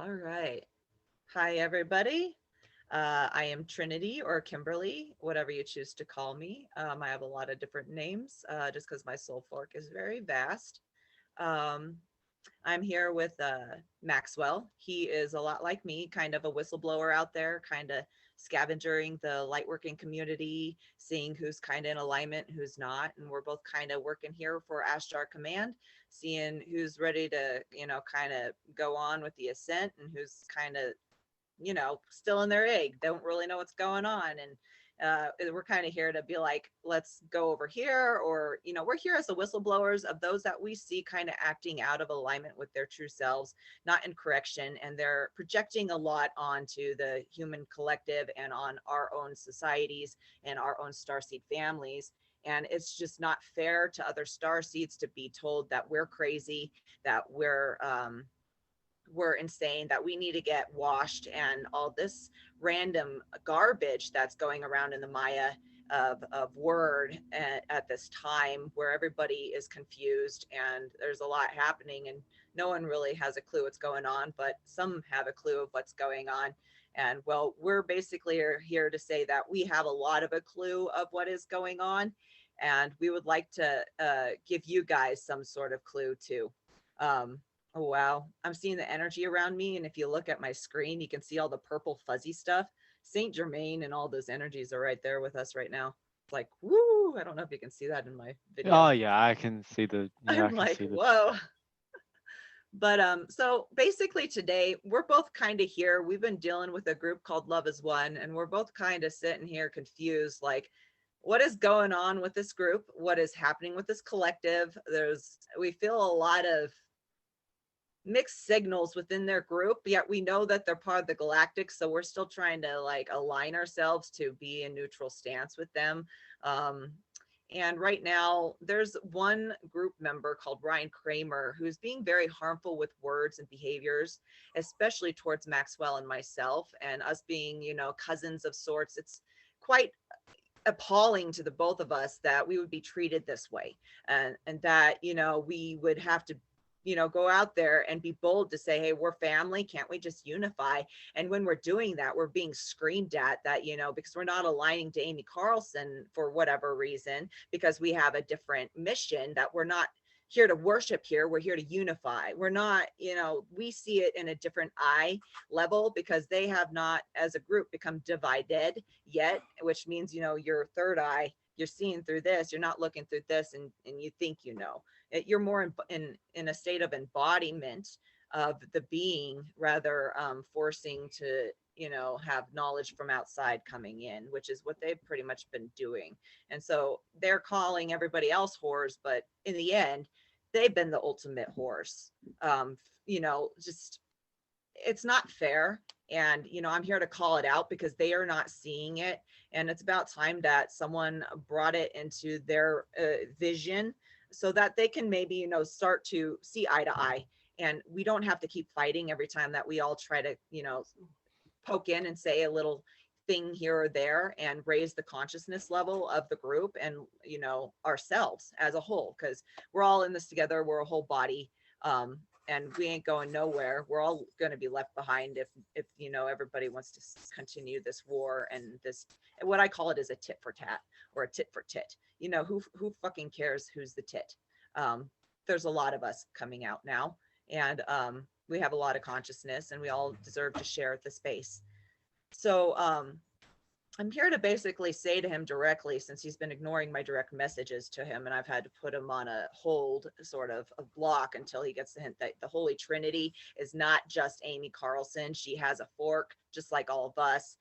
All right. Hi, everybody. I am Trinity or Kimberly, whatever you choose to call me. I have a lot of different names just because my soul fork is very vast. Um, I'm here with Maxwell. He is a lot like me, kind of a whistleblower out there, kind of scavenging the lightworking community, seeing who's kind of in alignment, who's not. And we're both kind of working here for Ashtar Command, seeing who's ready to, kind of go on with the ascent and who's kind of still in their egg, don't really know what's going on. And we're kind of here to be like, let's go over here, or, we're here as the whistleblowers of those that we see kind of acting out of alignment with their true selves, not in correction. And they're projecting a lot onto the human collective and on our own societies and our own starseed families. And it's just not fair to other star seeds to be told that we're crazy, that we're insane, that we need to get washed, and all this random garbage that's going around in the Maya of word at this time, where everybody is confused and there's a lot happening and no one really has a clue what's going on, but some have a clue of what's going on. And well, we're basically here to say that we have a lot of a clue of what is going on, and we would like to give you guys some sort of clue too. um, Oh, wow. I'm seeing the energy around me. And if you look at my screen, you can see all the purple fuzzy stuff. Saint Germain and all those energies are right there with us right now. It's like, woo. I don't know if you can see that in my Oh video. yeah, I can see the yeah, I I'm can like, see the whoa. But so basically today we're both kind of here. We've been dealing with a group called Love is One, and we're both kind of sitting here confused, like, what is going on with this group? What is happening with this collective? We feel a lot of mixed signals within their group, yet we know that they're part of the Galactic, so we're still trying to like align ourselves to be in neutral stance with them. um and right now there's one group member called Ryan KRAMER who's being very harmful with words and behaviors, especially towards Maxwell and myself, and us being, cousins of sorts. It's quite appalling to the both of us that we would be treated this way, and that, we would have to, go out there and be bold to say, hey, we're family, can't we just unify? And when we're doing that, we're being screamed at that, because we're not aligning to Amy Carlson for whatever reason, because we have a different mission, that we're not here to worship here, we're here to unify. We're not, we see it in a different eye level, because they have not as a group become divided yet, which means, your third eye, you're seeing through this, you're not looking through this, and you think, you're more in a state of embodiment of the being, rather forcing to, have knowledge from outside coming in, which is what they've pretty much been doing. And so they're calling everybody else whores, but in the end they've been the ultimate horse. Just, it's not fair. And, I'm here to call it out because they are not seeing it. And it's about time that someone brought it into their vision, so that they can maybe, start to see eye to eye. And we don't have to keep fighting every time that we all try to, poke in and say a little thing here or there, and raise the consciousness level of the group and, ourselves as a whole, because we're all in this together. We're a whole body. And we ain't going nowhere. We're all going to be left behind if everybody wants to continue this war, and this, what I call it, is a tit for tat, or a tit for tit. Who fucking cares who's the tit? There's a lot of us coming out now, and we have a lot of consciousness, and we all deserve to share the space. So I'm here to basically say to him directly, since he's been ignoring my direct messages to him, and I've had to put him on a hold, sort of a block, until he gets the hint that the Holy Trinity is not just Amy Carlson. She has a fork, just like all of us.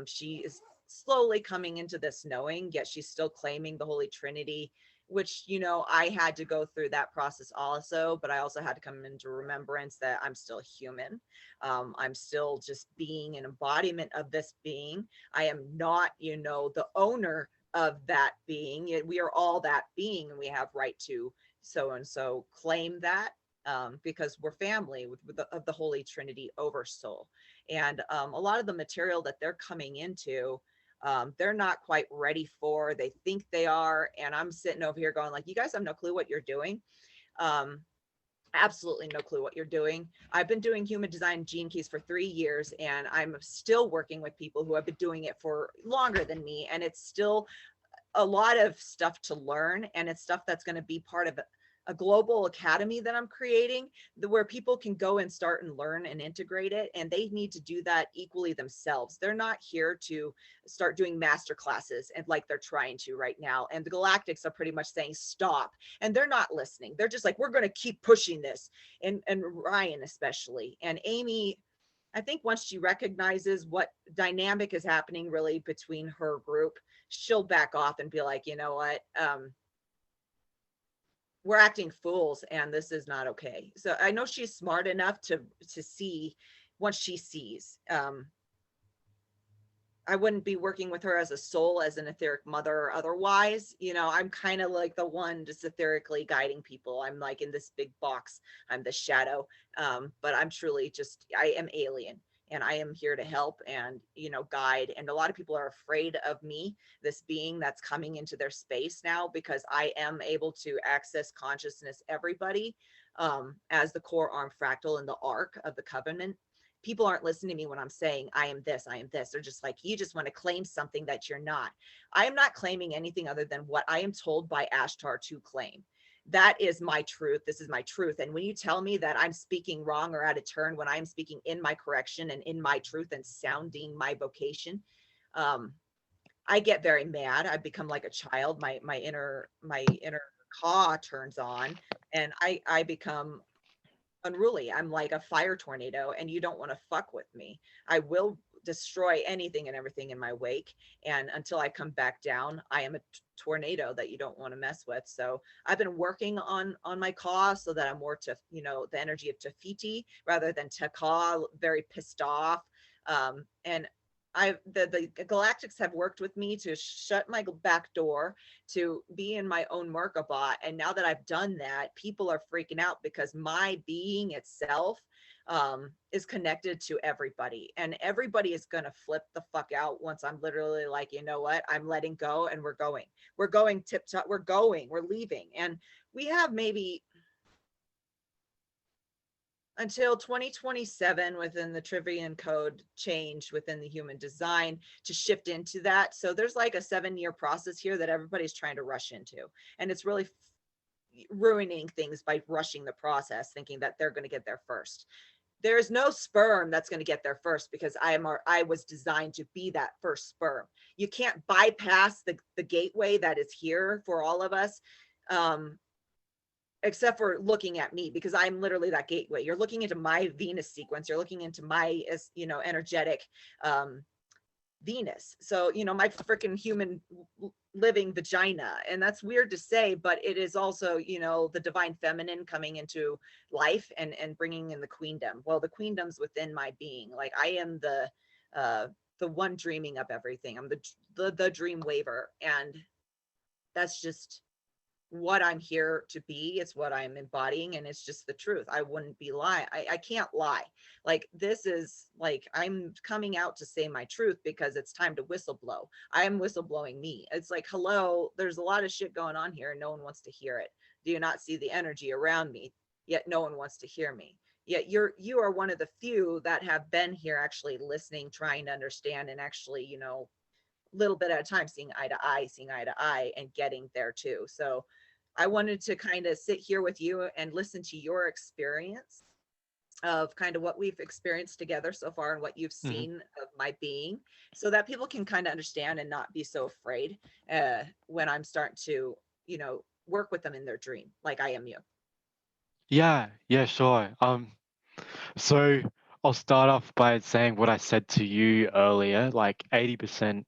She is slowly coming into this knowing, yet she's still claiming the Holy Trinity, which, I had to go through that process also, but I also had to come into remembrance that I'm still human. I'm still just being an embodiment of this being. I am not, the owner of that being. We are all that being, and we have right to so and so claim that, because we're family of the Holy Trinity over soul. And a lot of the material that they're coming into, they're not quite ready for. They think they are, and I'm sitting over here going like, you guys have no clue what you're doing. absolutely no clue what you're doing. I've been doing human design gene keys for 3 years, and I'm still working with people who have been doing it for longer than me. And it's still a lot of stuff to learn, and it's stuff that's going to be part of a global academy that I'm creating, where people can go and start and learn and integrate it. And they need to do that equally themselves. They're not here to start doing master classes and like they're trying to right now. And the Galactics are pretty much saying stop, and they're not listening. They're just like, we're going to keep pushing this. And Ryan especially, and Amy, I think once she recognizes what dynamic is happening really between her group, she'll back off and be like, you know what, we're acting fools and this is not okay. So I know she's smart enough to see once she sees. I wouldn't be working with her as a soul, as an etheric mother or otherwise. You know, I'm kind of like the one just etherically guiding people. I'm like in this big box. I'm the shadow. But I'm truly just, I am alien, and I am here to help and, you know, guide. And a lot of people are afraid of me, this being that's coming into their space now, because I am able to access consciousness, everybody, as the core arm fractal in the arc of the covenant. People aren't listening to me when I'm saying I am this, I am this. They're just like, you just want to claim something that you're not. I am not claiming anything other than what I am told by Ashtar to claim. That is my truth. This is my truth. And when you tell me that I'm speaking wrong or out of turn, when I'm speaking in my correction and in my truth and sounding my vocation, I get very mad. I become like a child. My inner caw turns on, and I become unruly. I'm like a fire tornado, and you don't want to fuck with me. I will destroy anything and everything in my wake. And until I come back down, I am a tornado that you don't want to mess with. So I've been working on my cause so that I'm more to, you know, the energy of Tafiti rather than Taka, very pissed off. And the Galactics have worked with me to shut my back door, to be in my own Merkabah. And now that I've done that, people are freaking out because my being itself is connected to everybody, and everybody is going to flip the fuck out once I'm literally like, you know what, I'm letting go, and we're going tip top, we're leaving. And we have maybe until 2027 within the Trivian code change within the human design to shift into that. So there's like a 7-year process here that everybody's trying to rush into. And it's really ruining things by rushing the process, thinking that they're going to get there first. There is no sperm that's going to get there first, because I was designed to be that first sperm. You can't bypass the gateway that is here for all of us. Except for looking at me, because I'm literally that gateway. You're looking into my Venus sequence. You're looking into my, you know, energetic Venus. So, you know, my freaking human living vagina. And that's weird to say, but it is also, you know, the divine feminine coming into life and bringing in the queendom. Well, the queendom's within my being. Like I am the one dreaming up everything. I'm the dream waver. And that's just what I'm here to be. It's what I'm embodying, and it's just the truth. I wouldn't be lying. I can't lie. Like this is like, I'm coming out to say my truth because it's time to whistleblow. I am whistleblowing me. It's like, hello, there's a lot of shit going on here and no one wants to hear it. Do you not see the energy around me? Yet no one wants to hear me. Yet you are one of the few that have been here actually listening, trying to understand, and actually, you know, little bit at a time, seeing eye to eye, and getting there too. So I wanted to kind of sit here with you and listen to your experience of kind of what we've experienced together so far and what you've seen of my being, so that people can kind of understand and not be so afraid when I'm starting to, you know, work with them in their dream, like I am you. Yeah, sure. So I'll start off by saying what I said to you earlier, like 80%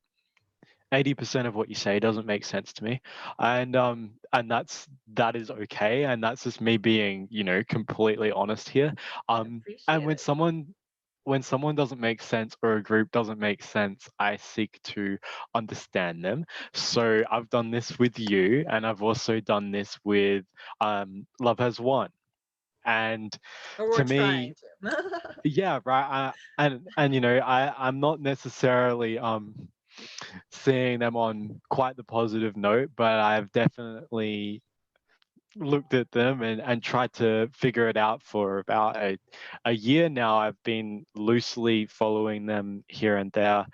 of what you say doesn't make sense to me. And that is okay. And that's just me being, you know, completely honest here. I And appreciate it. when someone doesn't make sense or a group doesn't make sense, I seek to understand them. So I've done this with you, and I've also done this with Love Has Won. And Or we're to me, trying to. yeah, right. And you know, I'm not necessarily seeing them on quite the positive note, but I've definitely looked at them and tried to figure it out for about a year now. I've been loosely following them here and there.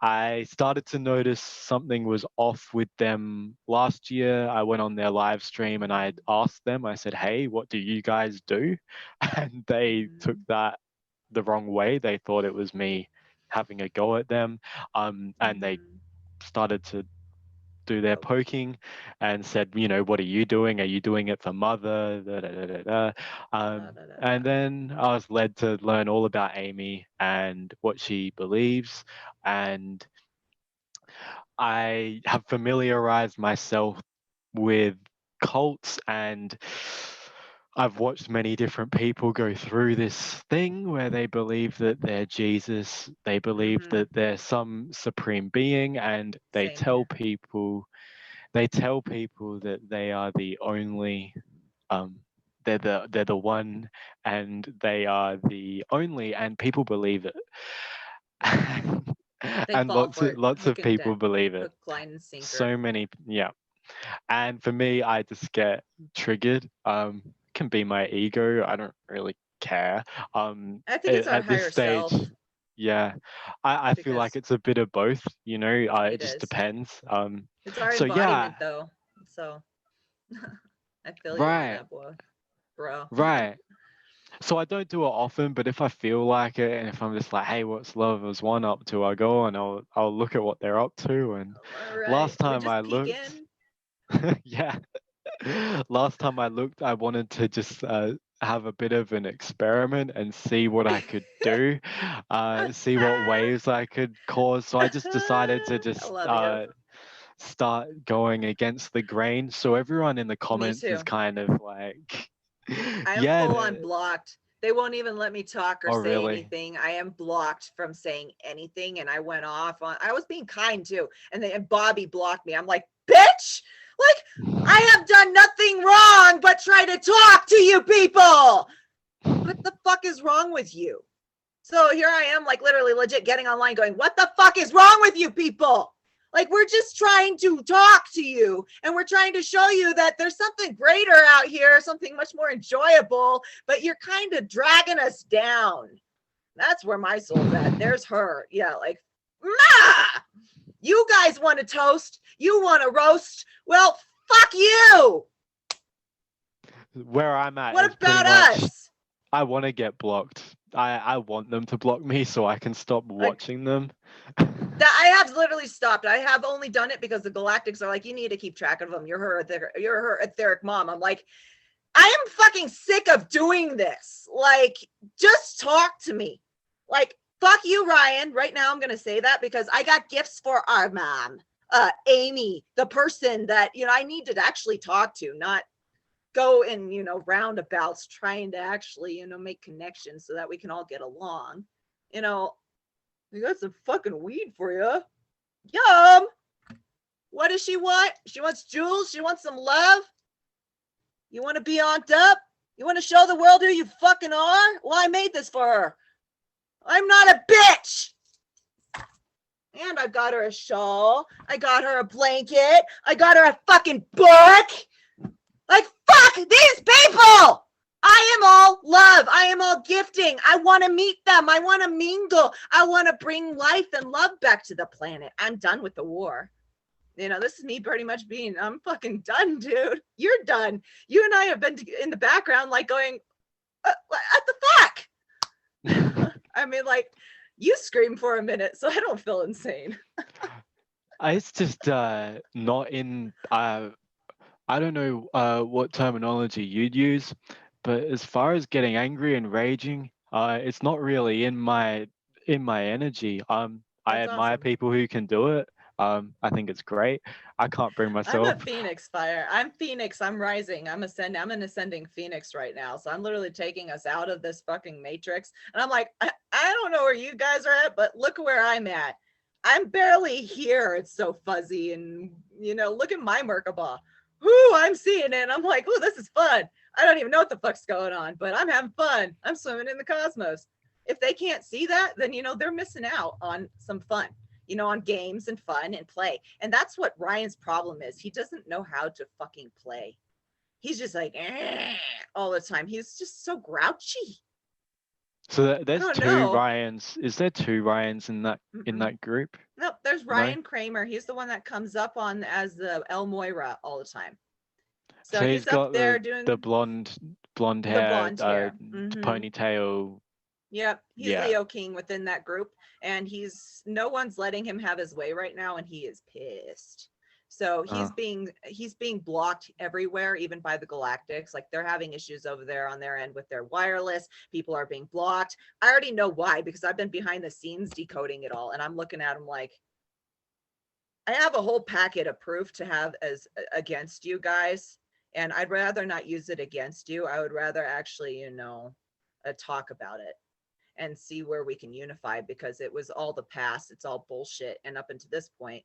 I started to notice something was off with them last year. I went on their live stream and I asked them, I said, hey, what do you guys do? And they took that the wrong way. They thought it was me having a go at them. And they started to do their poking and said, you know, what are you doing? Are you doing it for mother? Da, da, da, da, da. And then I was led to learn all about Amy and what she believes. And I have familiarized myself with cults, and I've watched many different people go through this thing where they believe that they're Jesus, they believe that they're some supreme being, and they tell people that they are the only they're the one and they are the only, and people believe it. And lots of people believe it. Hook, line, and sinker. So many, yeah. And for me, I just get triggered. Can be my ego. I don't really care. I think it's our at this higher stage, self. yeah, I feel like it's a bit of both. You know, it just depends. It's our so embodiment, yeah, though. So I feel right, you on that, boy, bro. right. So I don't do it often, but if I feel like it, and if I'm just like, hey, what's Love as One up to? I go and I'll look at what they're up to. And last time I looked, yeah, last time I looked, I wanted to just have a bit of an experiment and see what I could do, see what waves I could cause. So I just decided to just start going against the grain. So everyone in the comments is kind of like, I am full on blocked. They won't even let me talk or say anything. I am blocked from saying anything. And I went off on, I was being kind too. And Bobby blocked me. I'm like, bitch, like I have done nothing wrong but try to talk to you people. What the fuck is wrong with you? So here I am, like literally legit getting online going, what the fuck is wrong with you people? Like, we're just trying to talk to you and we're trying to show you that there's something greater out here, something much more enjoyable, but you're kind of dragging us down. That's where my soul's at. There's her. Yeah, like, nah! You guys want to toast? You want to roast? Well, fuck you! Where I'm at. What about us? I want to get blocked. I want them to block me so I can stop watching them. That I have literally stopped. I have only done it because the Galactics are like, you need to keep track of them. You're her etheric mom. I'm like, I am fucking sick of doing this. Like, just talk to me. Like, fuck you, Ryan. Right now, I'm gonna say that because I got gifts for our mom, Amy, the person that I need to actually talk to, not go in roundabouts trying to actually make connections so that we can all get along. We got some fucking weed for you. Yum. What does she want? She wants jewels. She wants some love. You want to be on up? You want to show the world who you fucking are? Well, I made this for her. I'm not a bitch. And I got her a shawl. I got her a blanket. I got her a fucking book. Like, fuck these people. I am all love. I am all gifting. I want to meet them. I want to mingle. I want to bring life and love back to the planet. I'm done with the war. This is me pretty much I'm fucking done, dude. You're done. You and I have been in the background, like going, what the fuck? I mean, like, you scream for a minute, so I don't feel insane. It's just not in, I don't know what terminology you'd use, but as far as getting angry and raging, it's not really in my energy. I admire people who can do it. I think it's great. I can't bring myself. I'm a Phoenix fire. I'm Phoenix. I'm rising. I'm an ascending Phoenix right now. So I'm literally taking us out of this fucking matrix. And I'm like, I don't know where you guys are at, but look where I'm at. I'm barely here. It's so fuzzy. And, look at my Merkaba. Ooh, I'm seeing it. I'm like, ooh, this is fun. I don't even know what the fuck's going on, but I'm having fun. I'm swimming in the cosmos. If they can't see that, then, they're missing out on some fun, on games and fun and play. And that's what Ryan's problem is. He doesn't know how to fucking play. He's just like all the time. He's just so grouchy. So I there's don't two know. Ryans. Is there two Ryans in that group? Nope, there's No. Ryan KRAMER. He's the one that comes up on as the El Moyrah all the time. So So he's he's up got there the doing blonde the hair, blonde hair. ponytail. Yep, he's Yeah. Leo King within that group, and no one's letting him have his way right now, and he is pissed. So he's being blocked everywhere, even by the Galactics. Like they're having issues over there on their end with their wireless. People are being blocked. I already know why, because I've been behind the scenes decoding it all, and I'm looking at him like, I have a whole packet of proof to have as against you guys, and I'd rather not use it against you. I would rather actually, talk about it and see where we can unify, because it was all the past. It's all bullshit. And up until this point,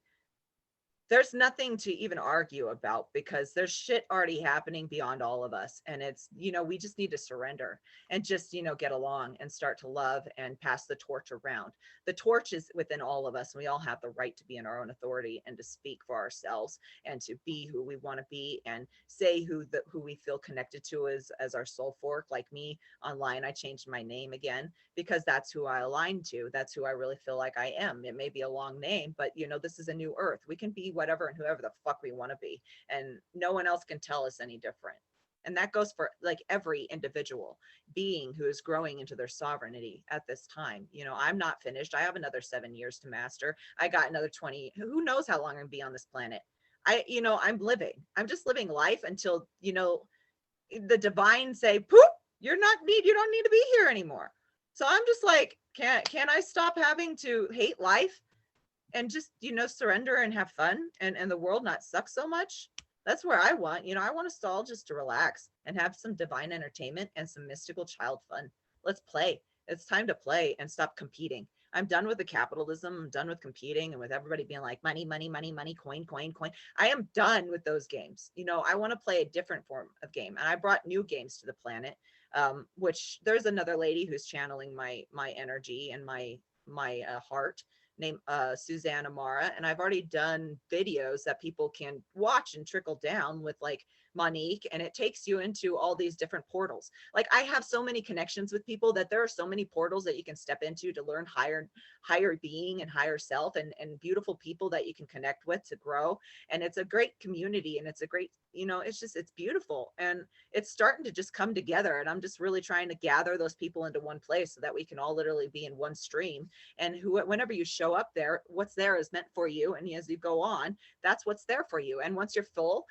there's nothing to even argue about, because there's shit already happening beyond all of us. And it's, we just need to surrender and just, get along and start to love and pass the torch around. The torch is within all of us. And we all have the right to be in our own authority and to speak for ourselves and to be who we want to be and say who we feel connected to as our soul fork. Like me online, I changed my name again because that's who I align to. That's who I really feel like I am. It may be a long name, but this is a new earth. We can be whatever and whoever the fuck we want to be. And no one else can tell us any different. And that goes for like every individual being who is growing into their sovereignty at this time. I'm not finished. I have another 7 years to master. I got another 20. Who knows how long I'm gonna be on this planet? I'm living. I'm just living life until, the divine say, poop, you don't need to be here anymore. So I'm just like, can I stop having to hate life and just, surrender and have fun and the world not suck so much? That's where I want, I want us all just to relax and have some divine entertainment and some mystical child fun. Let's play. It's time to play and stop competing. I'm done with the capitalism. I'm done with competing and with everybody being like money, money, money, money, coin, coin, coin. I am done with those games. I want to play a different form of game. And I brought new games to the planet, which there's another lady who's channeling my energy and my heart, named Susanna Mara, and I've already done videos that people can watch and trickle down with like Monique, and it takes you into all these different portals. Like I have so many connections with people that there are so many portals that you can step into to learn higher being and higher self, and beautiful people that you can connect with to grow. And it's a great community, and it's a great, it's beautiful, and it's starting to just come together. And I'm just really trying to gather those people into one place so that we can all literally be in one stream. And whenever you show up there, what's there is meant for you. And as you go on, that's what's there for you. And once you're full,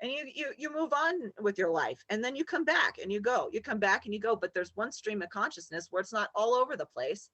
and you move on with your life. And then you come back and you come back and you go. But there's one stream of consciousness where it's not all over the place.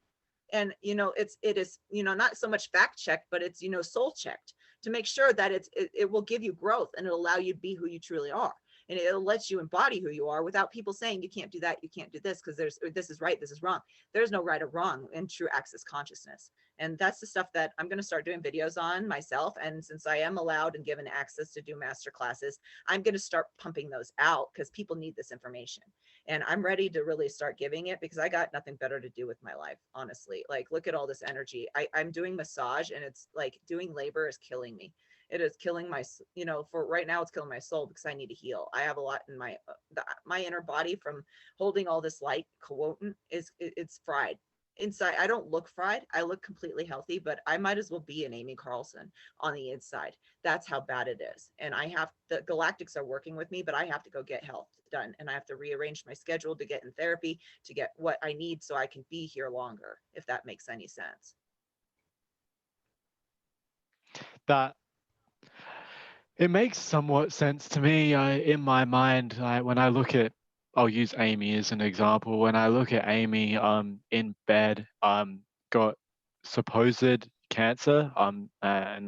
And it is not so much fact checked, but it's soul checked to make sure that it will give you growth, and it'll allow you to be who you truly are. And it'll let you embody who you are without people saying you can't do that, you can't do this, because this is right, this is wrong. There's no right or wrong in true access consciousness. And that's the stuff that I'm going to start doing videos on myself. And since I am allowed and given access to do master classes, I'm going to start pumping those out, because people need this information. And I'm ready to really start giving it, because I got nothing better to do with my life, honestly. Like, look at all this energy. I'm doing massage, and it's like doing labor is killing me. It is killing my, for right now, it's killing my soul, because I need to heal. I have a lot in my inner body from holding all this light. Quoting it's fried inside. I don't look fried. I look completely healthy, but I might as well be an Amy Carlson on the inside. That's how bad it is. And the Galactics are working with me, but I have to go get health done. And I have to rearrange my schedule to get in therapy to get what I need so I can be here longer, if that makes any sense. That it makes somewhat sense to me. In my mind, when I look at, I'll use Amy as an example. When I look at Amy, in bed, got supposed cancer, and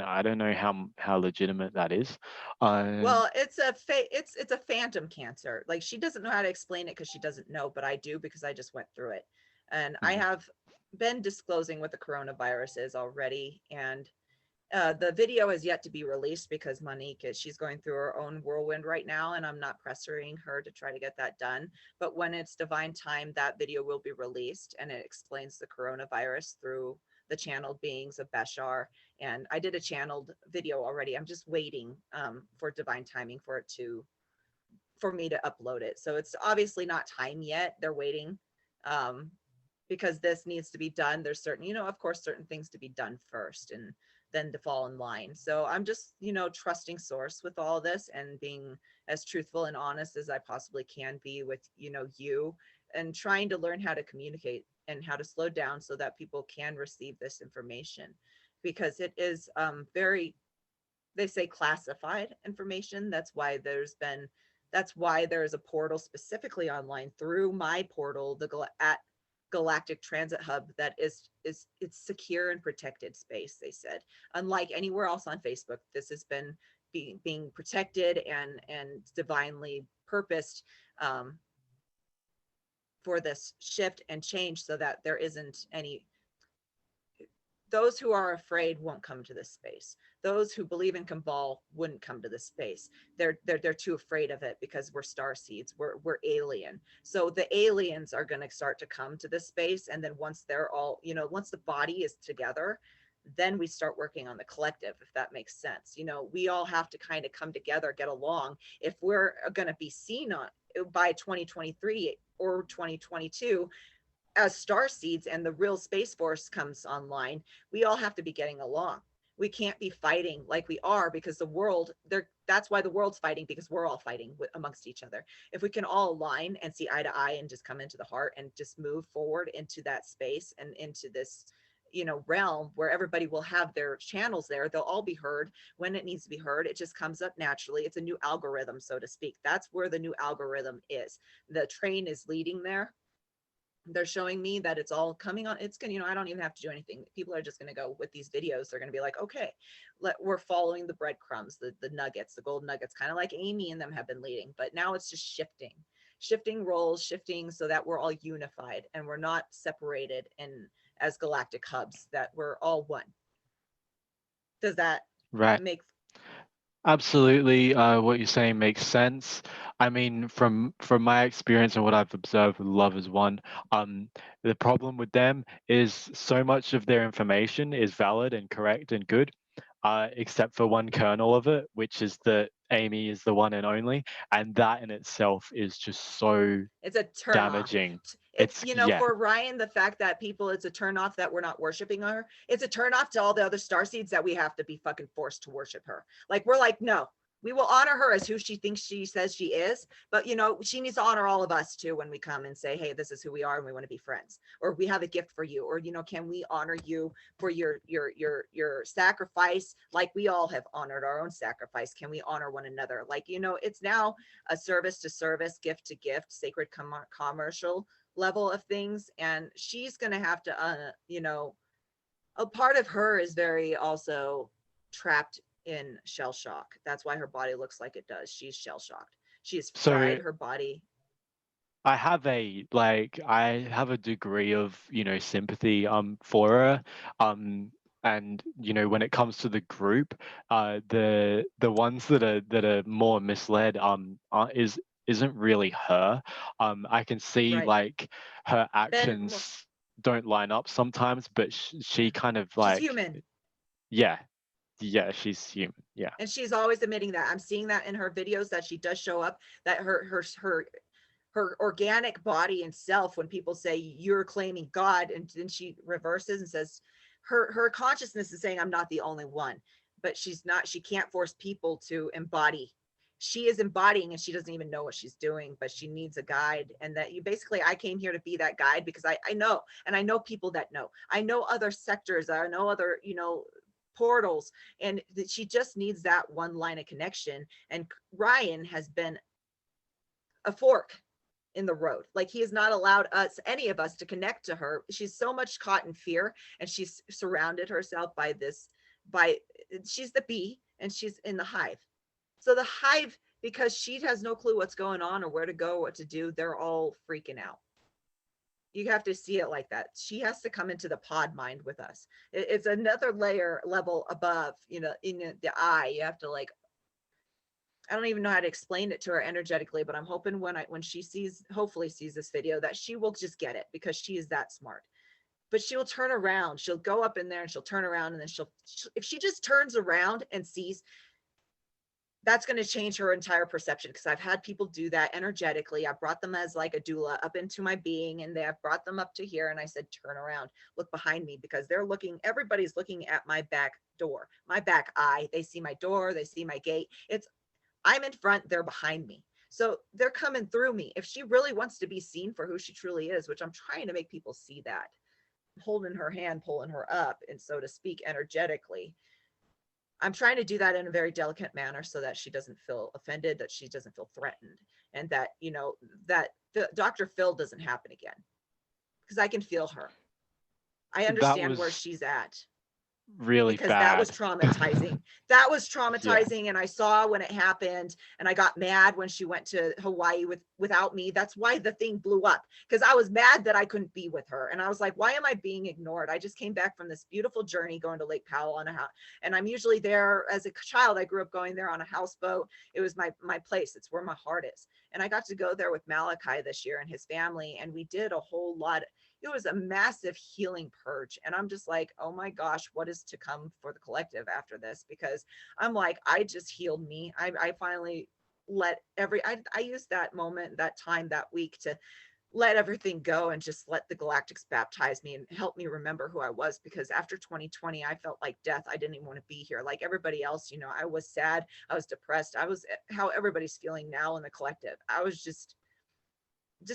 I don't know how legitimate that is. Well, it's a phantom cancer. Like, she doesn't know how to explain it because she doesn't know, but I do, because I just went through it. And I have been disclosing what the coronavirus is already. And the video is yet to be released, because Monique she's going through her own whirlwind right now, and I'm not pressuring her to try to get that done. But when it's divine time, that video will be released, and it explains the coronavirus through the channeled beings of Beshar. And I did a channeled video already. I'm just waiting for divine timing for it to for me to upload it. So it's obviously not time yet. They're waiting because this needs to be done. There's certain, you know, of course, certain things to be done first and then to fall in line. So I'm just, you know, trusting source with all this and being as truthful and honest as I possibly can be with, you know, you, and trying to learn how to communicate and how to slow down so that people can receive this information, because it is very, they say classified information. That's why there's a portal specifically online through my portal, at Galactic Transit Hub, that is it's secure and protected space, they said. Unlike anywhere else on Facebook, this has been being protected and divinely purposed for this shift and change, so that there isn't any, those who are afraid won't come to this space. Those who believe in Cabal wouldn't come to this space. They're too afraid of it because we're star seeds. We're alien. So the aliens are going to start to come to this space, and then once they're all, you know, once the body is together, then we start working on the collective, if that makes sense. You know, we all have to kind of come together, get along. If we're going to be seen on by 2023 or 2022 as star seeds and the real space force comes online, we all have to be getting along. We can't be fighting like we are, because the world, that's why the world's fighting, because we're all fighting amongst each other. If we can all align and see eye to eye and just come into the heart and just move forward into that space and into this, you know, realm where everybody will have their channels there, they'll all be heard when it needs to be heard. It just comes up naturally. It's a new algorithm, so to speak. That's where the new algorithm is. The train is leading there. They're showing me that it's all coming on. It's gonna, you know, I don't even have to do anything. People are just gonna go with these videos. They're gonna be like, okay, we're following the breadcrumbs, the nuggets, the gold nuggets, kind of like Amy and them have been leading. But now it's just shifting roles, shifting so that we're all unified and we're not separated in as galactic hubs, that we're all one. Does that Right. make Absolutely, what you're saying makes sense. I mean, from my experience and what I've observed with Love is One, the problem with them is so much of their information is valid and correct and good, except for one kernel of it, which is that Amy is the one and only, and that in itself is just so it's a turn damaging. off? It's, you know, Yeah, for Ryan, the fact that people, it's a turn off that we're not worshiping her. It's a turn off to all the other star seeds that we have to be fucking forced to worship her. Like, we're like, no, we will honor her as who she thinks she says she is, but you know, she needs to honor all of us too when we come and say, hey, this is who we are and we want to be friends, or we have a gift for you, or, you know, can we honor you for your sacrifice, like we all have honored our own sacrifice? Can we honor one another? Like, you know, it's now a service to service, gift to gift, sacred commercial level of things. And she's going to have to, you know, a part of her is very also trapped in shell shock. That's why her body looks like it does. She's shell shocked. She's so fried her body. I have a degree of, you know, sympathy for her. And you know, when it comes to the group, the ones that are more misled isn't really her. I can see Right. like her Ben, actions don't line up sometimes, but she kind of she's like, human. yeah, she's human. Yeah. And she's always admitting that. I'm seeing that in her videos, that she does show up, that her organic body and self, when people say you're claiming God, and then she reverses and says her consciousness is saying, I'm not the only one. But she's not, she can't force people to embody. She is embodying and she doesn't even know what she's doing, but she needs a guide. And that you basically, I came here to be that guide, because I know, and I know people that know, I know other sectors, I know other, you know, portals, and that she just needs that one line of connection. And Ryan has been a fork in the road. Like, he has not allowed us, any of us, to connect to her. She's so much caught in fear, and she's surrounded herself by this, by, she's the bee and she's in the hive. So the hive, because she has no clue what's going on or where to go, what to do, they're all freaking out. You have to see it like that. She has to come into the pod mind with us. It's another level above, you know, in the eye. You have to, like, I don't even know how to explain it to her energetically, but I'm hoping when she sees, hopefully sees this video, that she will just get it, because she is that smart. But she'll turn around, she'll go up in there and she'll turn around, and then she'll if she just turns around and sees that's going to change her entire perception, because I've had people do that energetically. I brought them as like a doula up into my being, and I've brought them up to here, and I said, turn around, look behind me, because they're looking, everybody's looking at my back door, my back eye. They see my door, they see my gate. I'm in front, they're behind me. So they're coming through me. If she really wants to be seen for who she truly is, which I'm trying to make people see that, holding her hand, pulling her up, and so to speak, energetically, I'm trying to do that in a very delicate manner so that she doesn't feel offended, that she doesn't feel threatened, and that, you know, that the Dr. Phil doesn't happen again, because I can feel her. I That understand where was she's at, really because that was bad. traumatizing. That was Yeah. traumatizing. And I saw when it happened, and I got mad when she went to Hawaii without me. That's why the thing blew up, because I was mad that I couldn't be with her. And I was like, why am I being ignored? I just came back from this beautiful journey going to Lake Powell on a house. And I'm usually there as a child. I grew up going there on a houseboat. It was my place. It's where my heart is. And I got to go there with Malachi this year and his family. And we did a whole lot. It was a massive healing purge. And I'm just like, oh my gosh, what is to come for the collective after this? Because I'm like, I just healed me. I finally let I used that moment, that time, that week to let everything go and just let the Galactics baptize me and help me remember who I was. Because after 2020, I felt like death. I didn't even want to be here. Like everybody else, you know, I was sad. I was depressed. I was how everybody's feeling now in the collective. I was just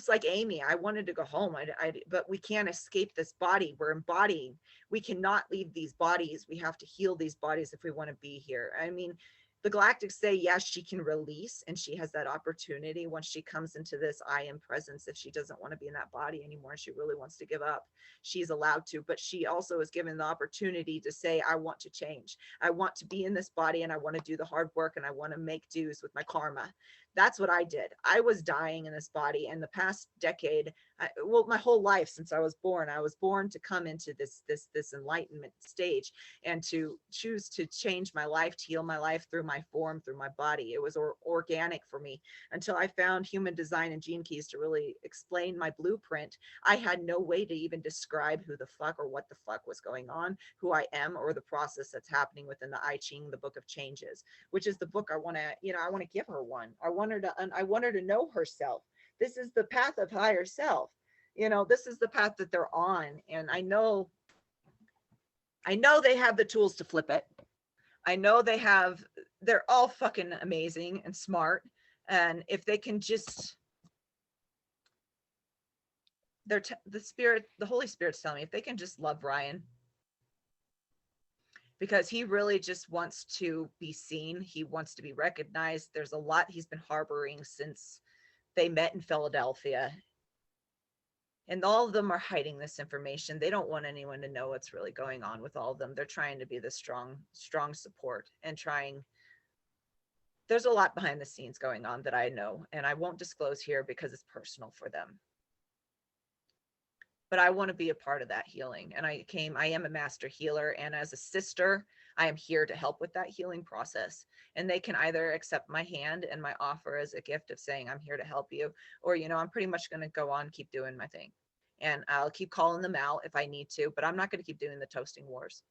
like Amy, I wanted to go home. But we can't escape this body. We're embodying. We cannot leave these bodies. We have to heal these bodies if we want to be here. I mean, the Galactics say, yes, she can release, and she has that opportunity once she comes into this I am presence. If she doesn't want to be in that body anymore, she really wants to give up, she's allowed to. But she also is given the opportunity to say, I want to change. I want to be in this body, and I want to do the hard work, and I want to make dues with my karma. That's what I did. I was dying in this body, and the past decade, well, my whole life since I was born to come into this enlightenment stage and to choose to change my life, to heal my life through my form, through my body. It was organic for me until I found human design and gene keys to really explain my blueprint. I had no way to even describe who the fuck or what the fuck was going on, who I am, or the process that's happening within the I Ching, the Book of Changes, which is the book I want to, you know, I want to give her one. I want her to know herself. This is the path of higher self. You know, this is the path that they're on. And I know they have the tools to flip it. I know they're all fucking amazing and smart. And if they can just, the Holy Spirit's telling me, if they can just love Ryan, because he really just wants to be seen. He wants to be recognized. There's a lot he's been harboring since they met in Philadelphia. And all of them are hiding this information. They don't want anyone to know what's really going on with all of them. They're trying to be the strong support and trying. There's a lot behind the scenes going on that I know, and I won't disclose here because it's personal for them. But I want to be a part of that healing. And I am a master healer. And as a sister, I am here to help with that healing process. And they can either accept my hand and my offer as a gift of saying, I'm here to help you, or, you know, I'm pretty much going to go on, keep doing my thing. And I'll keep calling them out if I need to, but I'm not going to keep doing the toasting wars.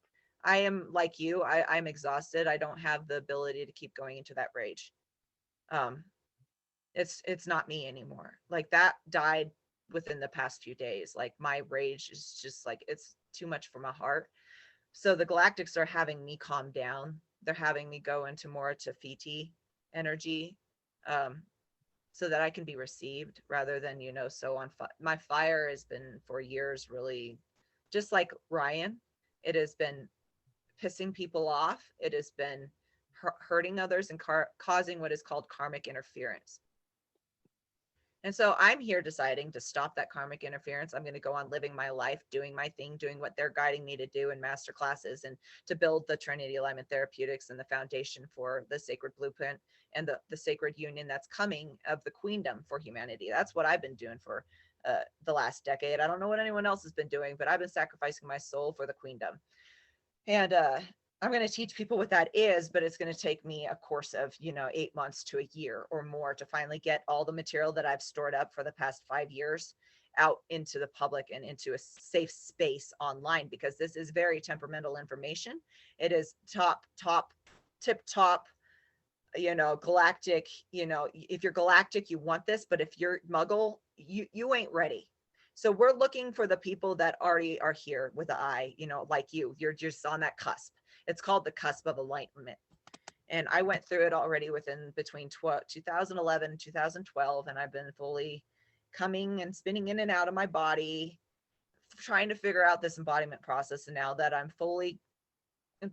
I am like you. I'm exhausted. I don't have the ability to keep going into that rage. It's not me anymore. Like that died within the past few days. Like my rage is just like, it's too much for my heart. So the Galactics are having me calm down. They're having me go into more Tafiti energy, so that I can be received rather than, you know, so on. My fire has been for years really just like Ryan. It has been pissing people off. It has been hurting others and causing what is called karmic interference. And so I'm here deciding to stop that karmic interference. I'm going to go on living my life, doing my thing, doing what they're guiding me to do in master classes, and to build the Trinity Alignment Therapeutics and the foundation for the sacred blueprint and the sacred union that's coming of the queendom for humanity. That's what I've been doing for the last decade. I don't know what anyone else has been doing, but I've been sacrificing my soul for the queendom. And I'm going to teach people what that is, but it's going to take me a course of, you know, 8 months to a year or more to finally get all the material that I've stored up for the past 5 years out into the public and into a safe space online, because this is very temperamental information. It is tip top you know, galactic, you know, if you're galactic, you want this, but if you're muggle, you ain't ready. So we're looking for the people that already are here with the eye, you know, like you're just on that cusp. It's called the cusp of enlightenment. And I went through it already within between 2011 and 2012, and I've been fully coming and spinning in and out of my body, trying to figure out this embodiment process. And now that I'm fully,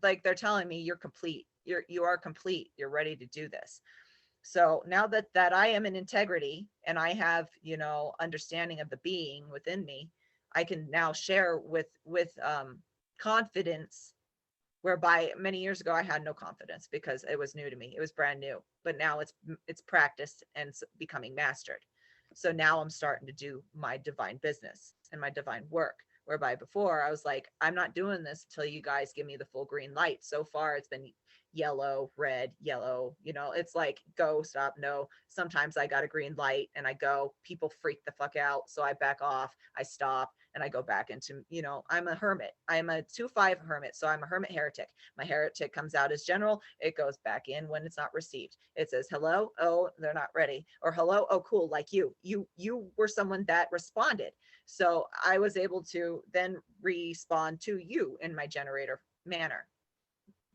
like, they're telling me you're complete, you are complete, you're ready to do this. So now that I am in integrity and I have, you know, understanding of the being within me, I can now share with confidence, whereby many years ago I had no confidence because it was new to me. It was brand new, but now it's practiced and it's becoming mastered. So now I'm starting to do my divine business and my divine work, whereby before I was like, I'm not doing this until you guys give me the full green light. So far it's been yellow, red, yellow, you know, it's like go, stop, no. Sometimes I got a green light and I go, people freak the fuck out, so I back off, I stop, and I go back into, you know, I'm a hermit. I'm a 2-5 hermit, so I'm a hermit heretic. My heretic comes out as general, it goes back in when it's not received. It says hello, oh, they're not ready, or hello, oh cool, like you were someone that responded, so I was able to then respond to you in my generator manner,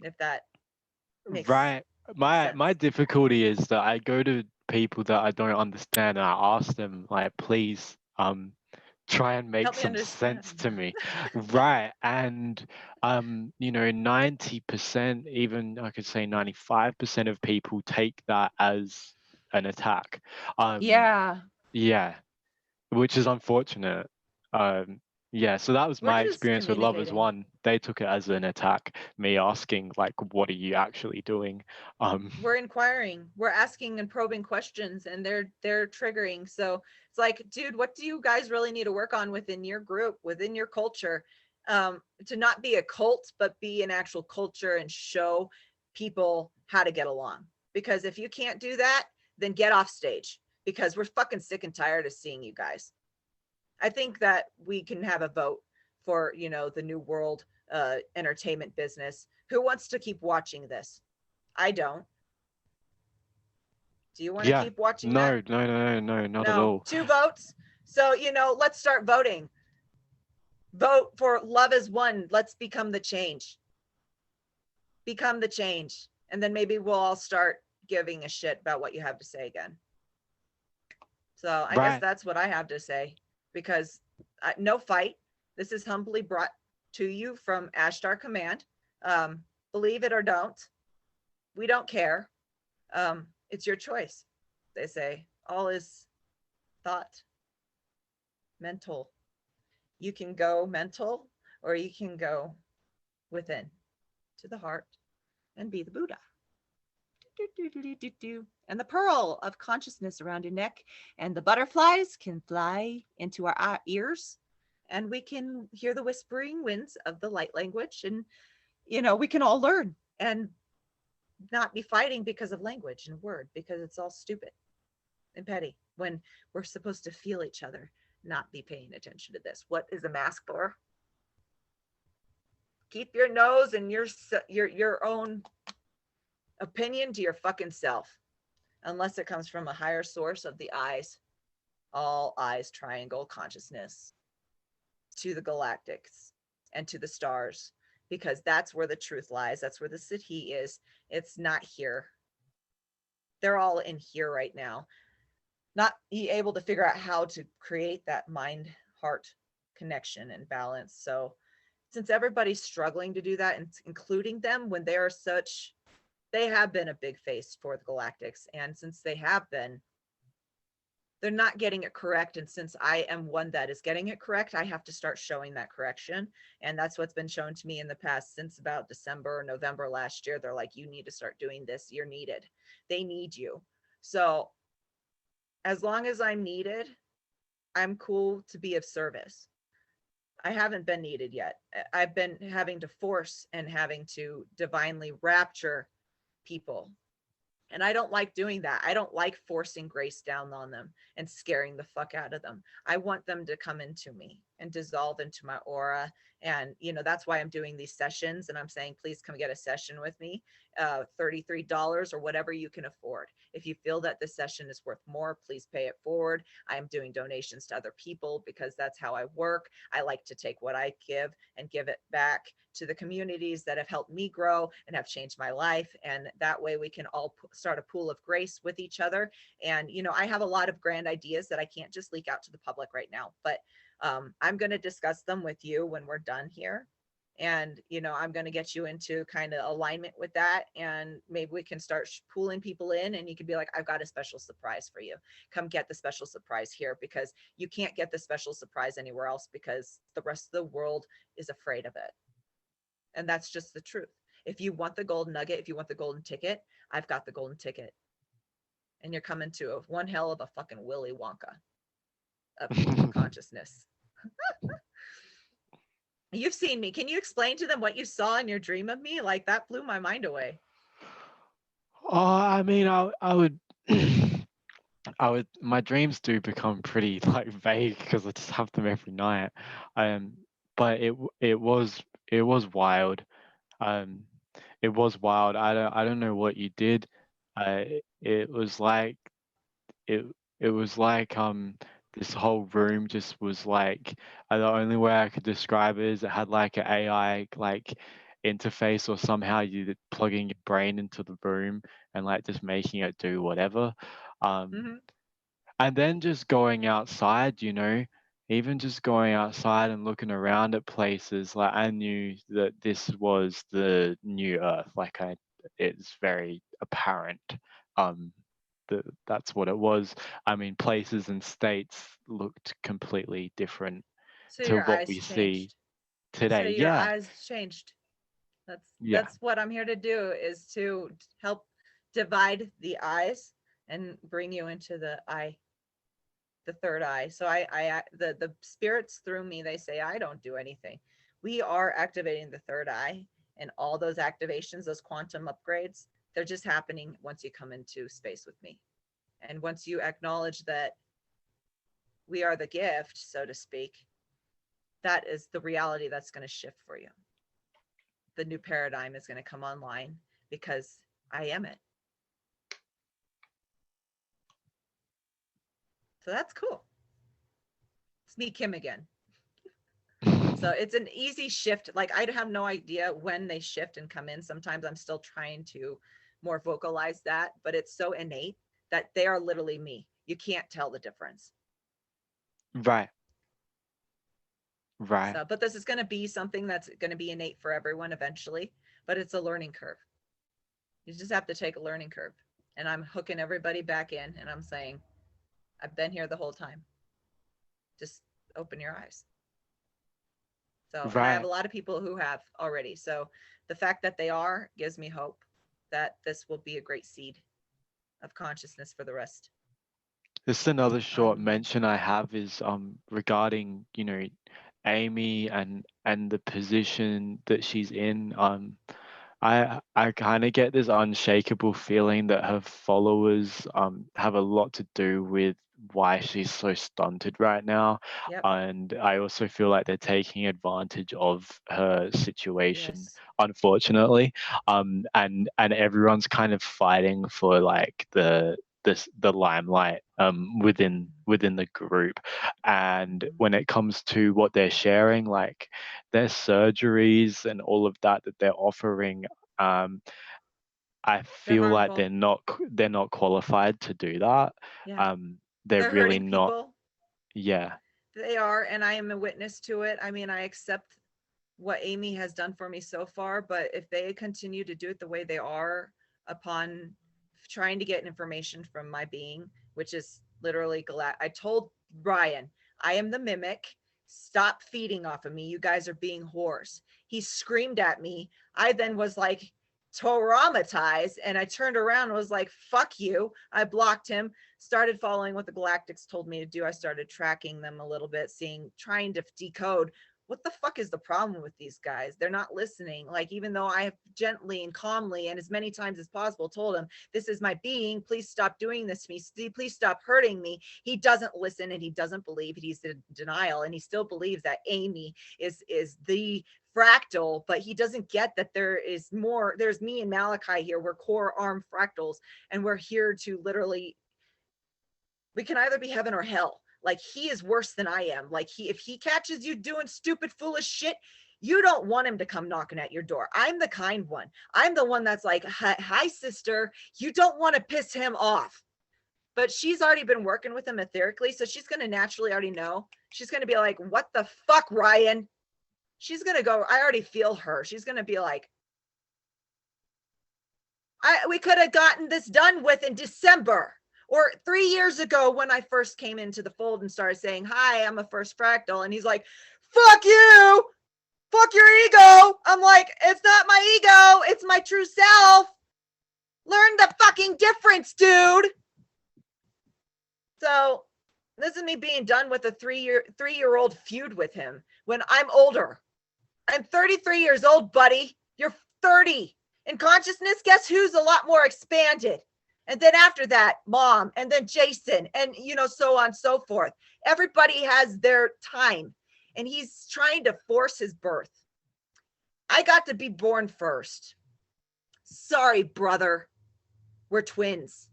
if that makes Right. My sense. difficulty is that I go to people that I don't understand and I ask them like, please, try and make Help me some understand. sense to me. Right. And you know, 90%, even I could say 95% of people take that as an attack. Yeah. Yeah, which is unfortunate. Yeah, so that was We're my just experience with Lovers communicating. One. They took it as an attack, me asking like, what are you actually doing? Um, We're inquiring, we're asking and probing questions, and they're triggering. So it's like, dude, what do you guys really need to work on within your group, within your culture, to not be a cult but be an actual culture and show people how to get along? Because if you can't do that, then get off stage, because we're fucking sick and tired of seeing you guys. I think that we can have a vote for, you know, the new world entertainment business. Who wants to keep watching this? I don't. Do you want to yeah, keep watching that? no, no, no, no, no, not at No. all. 2 votes. So, you know, let's start voting. Vote for Love is One. Let's become the change. Become the change. And then maybe we'll all start giving a shit about what you have to say again. So I guess Right. that's what I have to say, because no fight. This is humbly brought to you from Ashtar Command. Believe it or don't. We don't care. It's your choice. They say all is thought, mental. You can go mental or you can go within to the heart and be the Buddha. And the pearl of consciousness around your neck, and the butterflies can fly into our ears, and we can hear the whispering winds of the light language, and you know, we can all learn and not be fighting because of language and word, because it's all stupid and petty when we're supposed to feel each other, not be paying attention to this. What is a mask for? Keep your nose and your own opinion to your fucking self, unless it comes from a higher source of the eyes, all eyes triangle consciousness, to the galactics and to the stars, because that's where the truth lies. That's where the city is. It's not here. They're all in here right now, not able to figure out how to create that mind heart connection and balance. So since everybody's struggling to do that, and including them, when they are such, they have been a big face for the galactics, and since they have been, they're not getting it correct. And since I am one that is getting it correct, I have to start showing that correction. And that's what's been shown to me in the past, since about December, November last year. They're like, you need to start doing this. You're needed. They need you. So as long as I'm needed, I'm cool to be of service. I haven't been needed yet. I've been having to force and having to divinely rapture people. And I don't like doing that. I don't like forcing grace down on them and scaring the fuck out of them. I want them to come into me and dissolve into my aura. And, you know, that's why I'm doing these sessions, and I'm saying, please come get a session with me, $33 or whatever you can afford. If you feel that this session is worth more, please pay it forward. I am doing donations to other people because that's how I work. I like to take what I give and give it back to the communities that have helped me grow and have changed my life. And that way we can all start a pool of grace with each other. And, you know, I have a lot of grand ideas that I can't just leak out to the public right now, but I'm going to discuss them with you when we're done here. And, you know, I'm going to get you into kind of alignment with that. And maybe we can start pulling people in, and you can be like, I've got a special surprise for you. Come get the special surprise here, because you can't get the special surprise anywhere else because the rest of the world is afraid of it. And that's just the truth. If you want the golden nugget, if you want the golden ticket, I've got the golden ticket. And you're coming to one hell of a fucking Willy Wonka of consciousness. You've seen me. Can you explain to them what you saw in your dream of me? Like, that blew my mind away. Oh, I mean, I would, my dreams do become pretty like vague because I just have them every night. But it was wild. Um, it was wild. I don't know what you did. It was like it it was like this whole room just was like, the only way I could describe it is it had like an AI like interface, or somehow you plugging your brain into the room and like just making it do whatever. Mm-hmm. And then just going outside, you know, even just going outside and looking around at places, like I knew that this was the new Earth. Like it's very apparent. Um, that's what it was. I mean, places and states looked completely different So to your what eyes we see changed. So today. your Yeah, eyes changed. yeah, That's what I'm here to do, is to help divide the eyes and bring you into the third eye. So the spirits through me, they say I don't do anything. We are activating the third eye, and all those activations, those quantum upgrades, they're just happening once you come into space with me. And once you acknowledge that we are the gift, so to speak, that is the reality that's going to shift for you. The new paradigm is going to come online because I am it. So that's cool. It's me, Kim, again. So it's an easy shift. Like, I have no idea when they shift and come in. Sometimes I'm still trying to more vocalize that, but it's so innate that they are literally me. You can't tell the difference. right, right, So, but this is going to be something that's going to be innate for everyone eventually, but it's a learning curve. You just have to take a learning curve. And I'm hooking everybody back in, and I'm saying, I've been here the whole time. Just open your eyes. So, and I have right. a lot of people who have already. So the fact that they are gives me hope that this will be a great seed of consciousness for the rest. Just another short Um, mention I have is regarding, you know, Amy and the position that she's in. I kind of get this unshakable feeling that her followers have a lot to do with why she's so stunted right now. yep. And I also feel like they're taking advantage of her situation, Yes. unfortunately. And everyone's kind of fighting for like the limelight within the group. And Mm-hmm. when it comes to what they're sharing, like their surgeries and all of that they're offering, I They're feel like harmful. they're not qualified to do that. Yeah. They're They're really hurting not. people. Yeah, They are. And I am a witness to it. I mean, I accept what Amy has done for me so far, but if they continue to do it the way they are, upon trying to get information from my being, which is literally I told Brian, I am the mimic. Stop feeding off of me. You guys are being whores. He screamed at me. I then was like traumatized, and I turned around and was like, fuck you. I blocked him, started following what the Galactics told me to do. I started tracking them a little bit, trying to decode what the fuck is the problem with these guys? They're not listening. Like, even though I have gently and calmly and as many times as possible told him, this is my being, please stop doing this to me, please stop hurting me, he doesn't listen, and he doesn't believe it. He's in denial, and he still believes that Amy is the fractal, but he doesn't get that there is more. There's me and Malachi here. We're core arm fractals, and we're here to literally, we can either be heaven or hell. Like, he is worse than I am. Like, if he catches you doing stupid, foolish shit, you don't want him to come knocking at your door. I'm the kind one. I'm the one that's like, hi, sister. You don't want to piss him off. But she's already been working with him etherically, so she's going to naturally already know. She's going to be like, what the fuck, Ryan? She's going to go, I already feel her. She's going to be like, we could have gotten this done with in December. Or 3 years ago when I first came into the fold and started saying, hi, I'm a first fractal. And he's like, fuck you. Fuck your ego. I'm like, it's not my ego. It's my true self. Learn the fucking difference, dude. So this is me being done with a three-year-old feud with him when I'm older. I'm 33 years old, buddy. You're 30. In consciousness, guess who's a lot more expanded? And then after that, Mom, and then Jason, and so on and so forth. Everybody has their time, and he's trying to force his birth. I got to be born first. Sorry, brother. We're twins.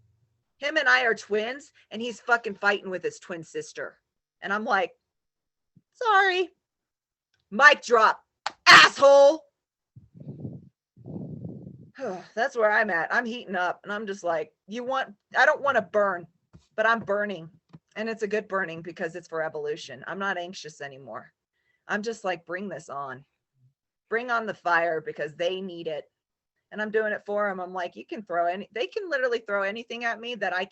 Him and I are twins, and he's fucking fighting with his twin sister. And I'm like, sorry. Mic drop, asshole. That's where I'm at. I'm heating up, and I'm just like, I don't want to burn, but I'm burning, and it's a good burning because it's for evolution. I'm not anxious anymore. I'm just like, bring this on. Bring on the fire, because they need it. And I'm doing it for them. I'm like, they can literally throw anything at me that I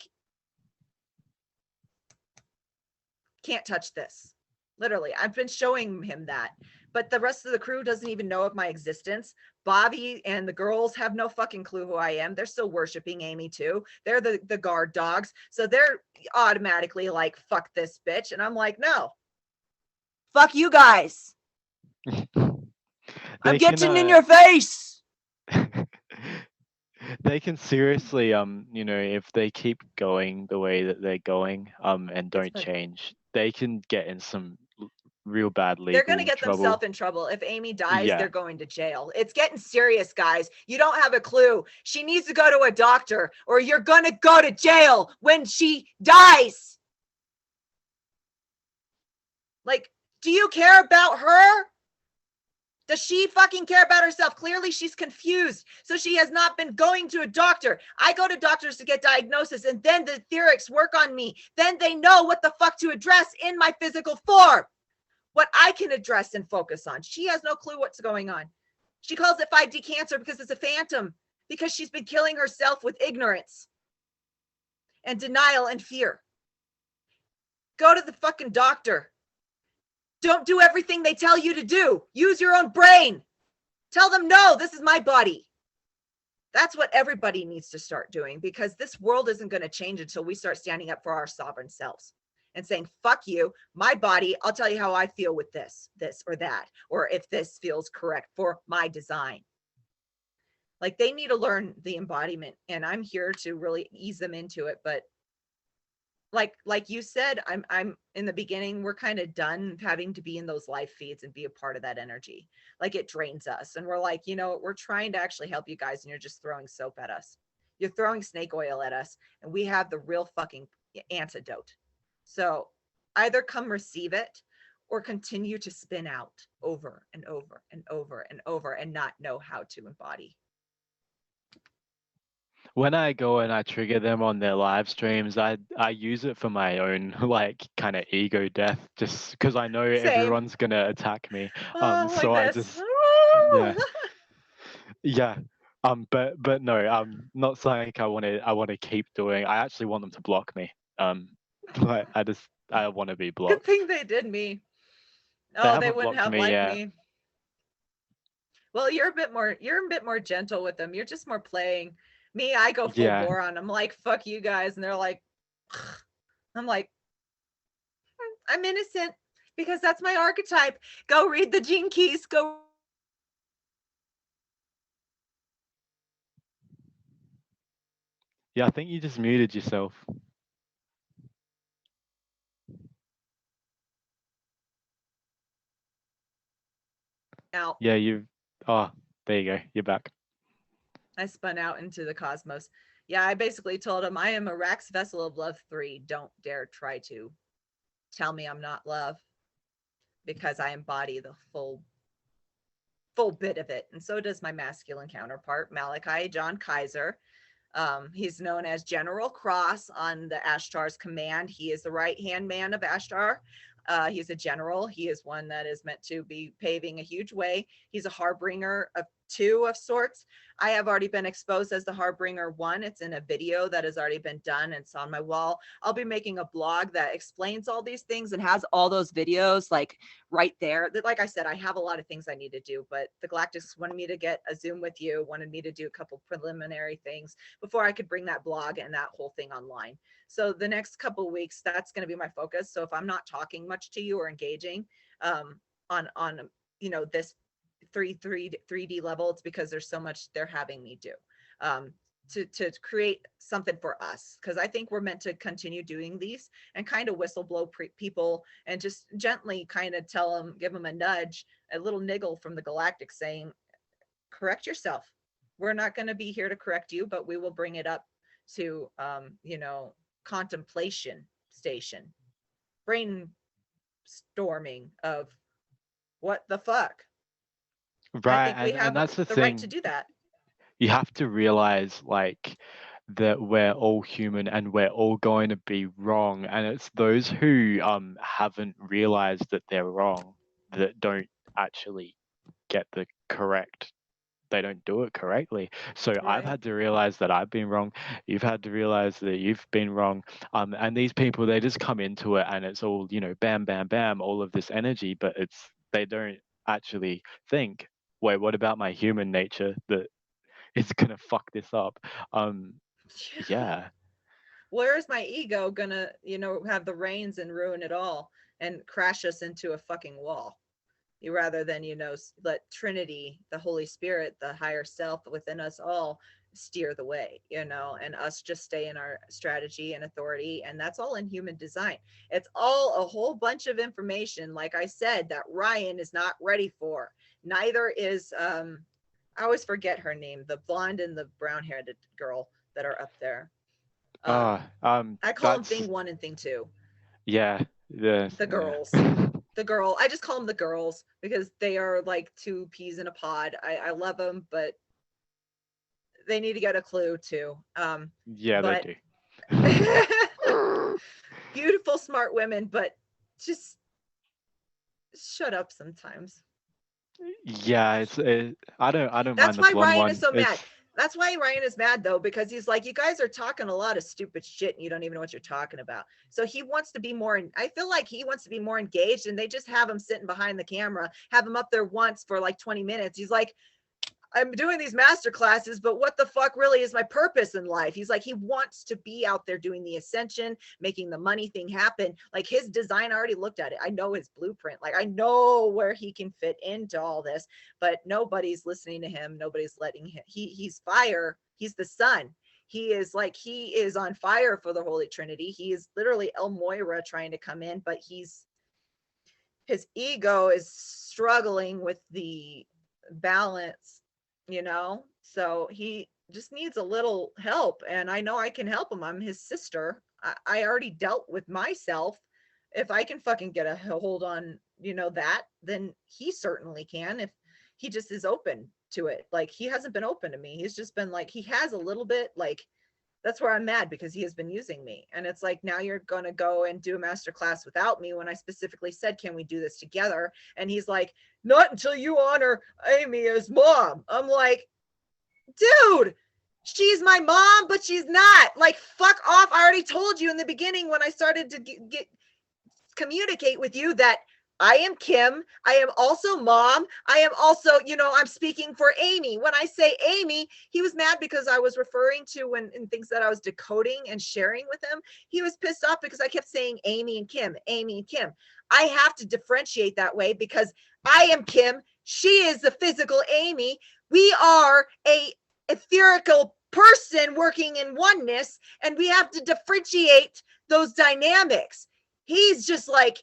can't touch this. Literally, I've been showing him that. But the rest of the crew doesn't even know of my existence. Bobby and the girls have no fucking clue who I am. They're still worshiping Amy too. They're the guard dogs. So they're automatically like, fuck this bitch. And I'm like, no. Fuck you guys. I'm getting in your face. They can seriously, if they keep going the way that they're going, and don't change, they can get in some real bad legal trouble. They're going to get themselves in trouble. If Amy dies, they're going to jail. It's getting serious, guys. You don't have a clue. She needs to go to a doctor, or you're going to go to jail when she dies. Like, do you care about her? Does she fucking care about herself? Clearly she's confused. So she has not been going to a doctor. I go to doctors to get diagnosis, and then the etherics work on me. Then they know what the fuck to address in my physical form. What I can address and focus on. She has no clue what's going on. She calls it 5D cancer because it's a phantom, because she's been killing herself with ignorance and denial and fear. Go to the fucking doctor. Don't do everything they tell you to do. Use your own brain. Tell them, no, this is my body. That's what everybody needs to start doing, because this world isn't going to change until we start standing up for our sovereign selves and saying, fuck you, my body, I'll tell you how I feel with this or that, or if this feels correct for my design. Like, they need to learn the embodiment, and I'm here to really ease them into it. But like you said, I'm in the beginning, we're kind of done having to be in those live feeds and be a part of that energy. Like, it drains us, and we're like, we're trying to actually help you guys, and you're just throwing soap at us. You're throwing snake oil at us, and we have the real fucking antidote. So either come receive it, or continue to spin out over and over and over and over and not know how to embody. When I go and I trigger them on their live streams, I use it for my own kind of ego death, just because I know everyone's gonna attack me. So I just but no, not something I want to keep doing. I actually want them to block me. I want to be blocked. Good thing they did me. Oh, they wouldn't have liked me. Well, you're a bit more gentle with them. You're just more playing. Me, I go full bore on. I'm like, fuck you guys. And they're like, I'm like, I'm innocent. because that's my archetype. Go read the Gene Keys. Go. Yeah, I think you just muted yourself. Out. Yeah, oh, there you go. You're back. I spun out into the cosmos. Yeah, I basically told him, I am a Rax vessel of love 3. Don't dare try to tell me I'm not love, because I embody the full bit of it. And so does my masculine counterpart, Malachi John Kaiser. He's known as General Cross on the Ashtar's Command. He is the right-hand man of Ashtar. He's a general. He is one that is meant to be paving a huge way. He's a harbinger of 2 of sorts. I have already been exposed as the harbinger 1. It's in a video that has already been done. It's on my wall. I'll be making a blog that explains all these things and has all those videos like right there. Like I said, I have a lot of things I need to do, but the Galactics wanted me to get a Zoom with you, wanted me to do a couple preliminary things before I could bring that blog and that whole thing online. So the next couple of weeks, that's going to be my focus. So if I'm not talking much to you or engaging on this 3D level, it's because there's so much they're having me do to create something for us, because I think we're meant to continue doing these and kind of whistleblow people and just gently kind of tell them, give them a nudge, a little niggle from the Galactic saying, correct yourself. We're not going to be here to correct you, but we will bring it up to contemplation station, brainstorming of what the fuck. Right, I think we have and that's the right thing. to do that. You have to realize like that we're all human and we're all going to be wrong, and it's those who haven't realized that they're wrong that don't actually get the correct, they don't do it correctly. So I've Right. had to realize that I've been wrong. You've had to realize that you've been wrong. And these people, they just come into it and it's all, bam, bam, bam, all of this energy, but they don't actually think, wait, what about my human nature that is gonna fuck this up? Yeah. Where is my ego gonna, have the reins and ruin it all and crash us into a fucking wall? Rather than, let Trinity, the Holy Spirit, the higher self within us all steer the way, and us just stay in our strategy and authority. And that's all in human design. It's all a whole bunch of information, like I said, that Ryan is not ready for. Neither is I always forget her name, the blonde and the brown-haired girl that are up there. I call them That's thing 1 and thing 2. yeah, The girls. The girl, I just call them the girls because they are like 2 peas in a pod. I love them, but they need to get a clue too. Yeah, but they do. beautiful, smart women, but just shut up sometimes. Yeah, I don't That's mind the why blonde Ryan one. is so mad. That's why Ryan is mad though, because he's like, you guys are talking a lot of stupid shit and you don't even know what you're talking about. So he wants to be more, I feel like he wants to be more engaged, and they just have him sitting behind the camera, have him up there once for like 20 minutes. He's like, I'm doing these master classes, but what the fuck really is my purpose in life? He's like, he wants to be out there doing the ascension, making the money thing happen. Like his design, I already looked at it. I know his blueprint. Like I know where he can fit into all this, but nobody's listening to him. Nobody's letting him. He's fire. He's the sun. He is on fire for the Holy Trinity. He is literally El Moyrah trying to come in, but his ego is struggling with the balance, so he just needs a little help, and I know I can help him. I'm his sister. I already dealt with myself. If I can fucking get a hold on, that, then he certainly can, if he just is open to it. Like he hasn't been open to me. He's just been like, he has a little bit, like, that's where I'm mad, because he has been using me. And it's like, now you're going to go and do a master class without me, when I specifically said, can we do this together? And he's like, not until you honor Amy as mom. I'm like, dude, she's my mom, but she's not. Like, fuck off. I already told you in the beginning when I started to communicate with you that I am Kim. I am also mom. I am also, I'm speaking for Amy. When I say Amy, he was mad because I was referring to when in things that I was decoding and sharing with him. He was pissed off because I kept saying Amy and Kim, Amy and Kim. I have to differentiate that way because I am Kim. She is the physical Amy. We are a etherical person working in oneness, and we have to differentiate those dynamics. He's just like,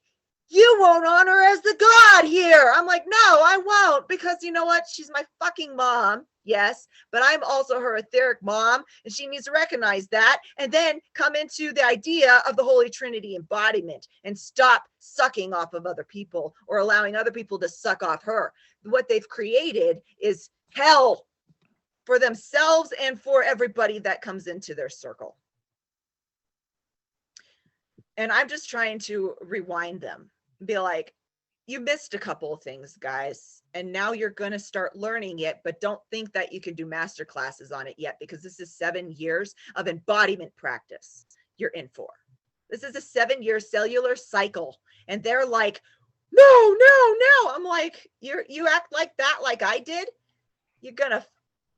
you won't honor as the god here. I'm like, no, I won't, because you know what? She's my fucking mom. Yes, but I'm also her etheric mom, and she needs to recognize that and then come into the idea of the Holy Trinity embodiment and stop sucking off of other people or allowing other people to suck off her. What they've created is hell for themselves and for everybody that comes into their circle. And I'm just trying to rewind them, be like, you missed a couple of things, guys, and now you're going to start learning it, but don't think that you can do master classes on it yet, because this is 7 years of embodiment practice you're in for. This is a 7-year cellular cycle, and they're like, no. I'm like, you act like that like I did, you're gonna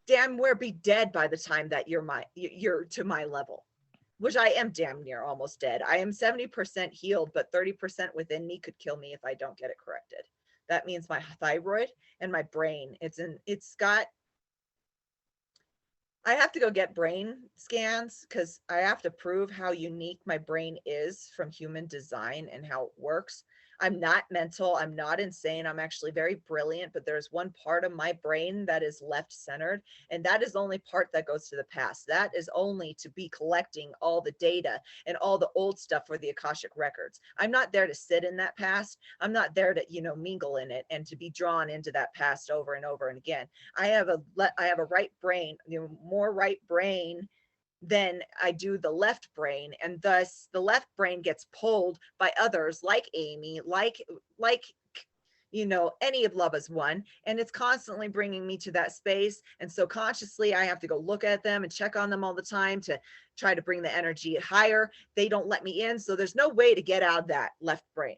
damn well be dead by the time that you're to my level, which I am damn near almost dead. I am 70% healed, but 30% within me could kill me if I don't get it corrected. That means my thyroid and my brain. I have to go get brain scans because I have to prove how unique my brain is from human design and how it works. I'm not mental. I'm not insane. I'm actually very brilliant, but there's one part of my brain that is left centered, and that is the only part that goes to the past. That is only to be collecting all the data and all the old stuff for the Akashic records. I'm not there to sit in that past. I'm not there to, mingle in it and to be drawn into that past over and over and again. I have a right brain, more right brain than I do the left brain, and thus the left brain gets pulled by others like Amy, like any of Love is One, and it's constantly bringing me to that space. And so consciously I have to go look at them and check on them all the time to try to bring the energy higher. They don't let me in, so there's no way to get out of that left brain.